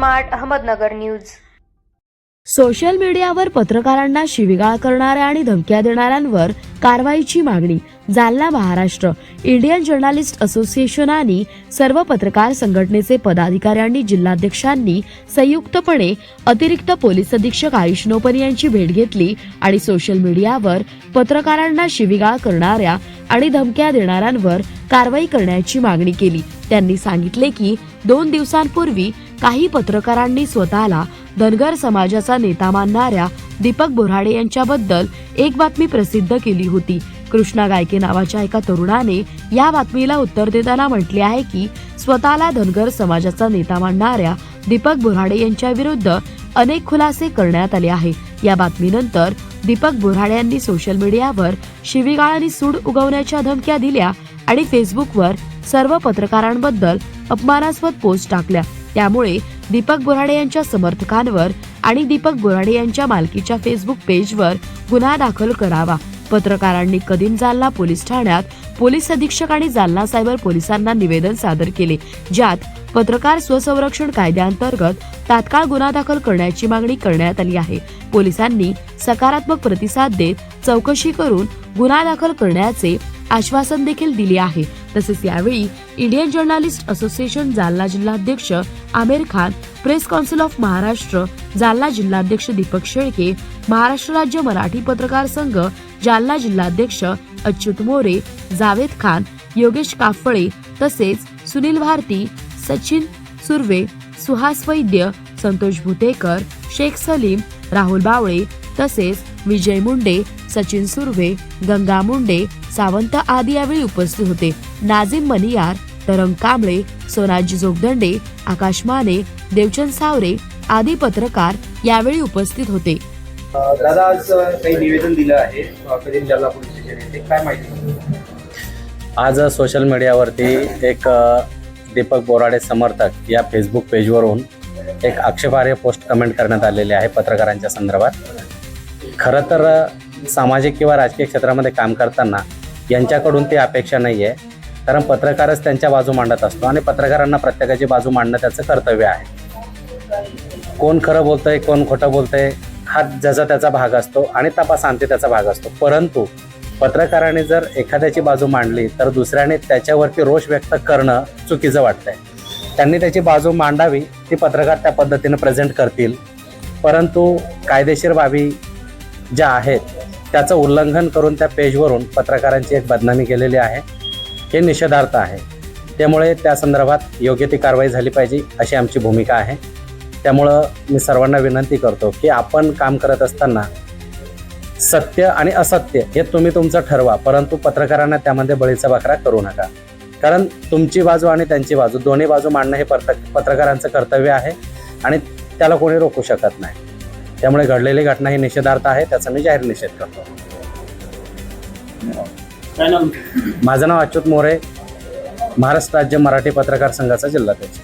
Smart Ahmednagar news. Social मीडियावर पत्रकारांना शिवीगाळ करणाऱ्या आणि धमक्या देणाऱ्यांवर कारवाईची मागणी। Jalna Maharashtra Indian journalist association आणि सर्व पत्रकार संघटनेचे पदाधिकाऱ्यांनी जिल्हाध्यक्षांनी संयुक्तपणे अतिरिक्त पोलीस अधीक्षक आयुष नोपन यांची भेट घेतली आणि सोशल मीडियावर पत्रकारांना शिवीगाळ करणाऱ्या आणि धमक्या देणाऱ्यांवर कारवाई करण्याची मागणी केली। त्यांनी सांगितले की 2 दिवसांपूर्वी काही पत्रकारांनी स्वतःला धनगर समाजाचा नेता मानणाऱ्या दीपक बोराडे यांच्याबद्दल एक बातमी प्रसिद्ध केली होती। कृष्णा गायके नावाच्या एका तरुणाने या बातमीला उत्तर देताना म्हटले आहे की स्वतःला धनगर समाजाचा नेता मानणाऱ्या दीपक बोराडे यांच्या विरुद्ध अनेक खुलासे करण्यात आले आहे। या बातमीनंतर दीपक बोराडे यांनी सोशल मीडियावर शिवीगाळ आणि सूड उगवण्याच्या धमक्या दिल्या आणि फेसबुकवर सर्व पत्रकारांबद्दल अपमानास्पद पोस्ट टाकल्या। त्यामुळे दीपक बोराडे यांच्या समर्थकांवर आणि दीपक बोराडे यांच्या मालकीच्या फेसबुक पेजवर गुन्हा दाखल करावा। पत्रकारांनी कदीम जालना पोलीस ठाण्यात पोलीस अधीक्षक आणि जालना सायबर पोलिसांना निवेदन सादर केले, ज्यात पत्रकार स्वसंरक्षण कायद्याअंतर्गत तात्काळ गुन्हा दाखल करण्याची मागणी करण्यात आली आहे। पोलिसांनी सकारात्मक प्रतिसाद देत चौकशी करून गुन्हा दाखल करण्याचे आश्वासन देखील दिले आहे। तसेच यावेळी इंडियन जर्नलिस्ट असोसिएशन जालना जिल्हाध्यक्ष Aamir Khan, press council of Maharashtra Jalna जिल्हाध्यक्ष दीपक शेळके, महाराष्ट्र राज्य मराठी पत्रकार संघ जालना जिल्हाध्यक्ष अच्युत मोरे, जावेद खान, योगेश काफळे तसेच सुनील भारती, सचिन सुर्वे, सुहास वैद्य, संतोष भुतेकर, शेख सलीम, राहुल बावळे तसेच विजय मुंडे, सचिन सुर्वे, गंगा मुंडे, सावंत आदी यावेळी उपस्थित होते। नाझीम मनियार, तरंग कांबळे, सोनाजी जोगदंडे, आकाश माने, देवचंद सावरे आदी पत्रकार यावेळी उपस्थित होते। दादा, आज काही निवेदन दिलं आहे कदीम जालना पोलीस स्टेशन येथे, काय माहिती? आज सोशल मीडियावरती एक दीपक बोराडे समर्थक या फेसबुक पेजवरून एक आक्षेपार्ह पोस्ट कमेंट करण्यात आलेली आहे पत्रकारांच्या संदर्भात। खरं तर सामाजिक किंवा राजकीय क्षेत्रामध्ये काम करताना यांच्याकडून ती अपेक्षा नाही आहे, कारण पत्रकारच त्यांच्या बाजू मांडत असतो आणि पत्रकारांना प्रत्येकाची बाजू मांडणं त्याचं कर्तव्य आहे। कोण खरं बोलतंय कोण खोटं बोलतंय हा ज्याचा त्याचा भाग असतो आणि तपासांती त्याचा भाग असतो, परंतु पत्रकारांनी जर एखाद्याची बाजू मांडली तर दुसऱ्याने त्याच्यावरती रोष व्यक्त करणं चुकीचं वाटतंय। त्यांनी त्याची बाजू मांडावी, ती पत्रकार त्या पद्धतीनं प्रेझेंट करतील, परंतु कायदेशीर बाबी ज्या आहेत त्याचं उल्लंघन करून त्या पेजवरून पत्रकारांची एक बदनामी केलेली आहे, हे निषेधार्थ आहे। त्यामुळे त्या संदर्भात योग्य ती कारवाई झाली पाहिजे अशी आमची भूमिका आहे। त्यामुळं मी सर्वांना विनंती करतो की आपण काम करत असताना सत्य आणि असत्य हे तुम्ही तुमचं ठरवा, परंतु पत्रकारांना त्यामध्ये बळीचा बकरा करू नका, कारण तुमची बाजू आणि त्यांची बाजू दोन्ही बाजू मांडणं हे पत्रकारांचं कर्तव्य आहे आणि त्याला कोणी रोखू शकत नाही। त्यामुळे घडलेली घटना ही निषेधार्थ आहे, त्याचा मी जाहीर निषेध करतो। माझं नाव अच्युत मोरे, महाराष्ट्र राज्य मराठी पत्रकार संघाचा जिल्हाध्यक्ष।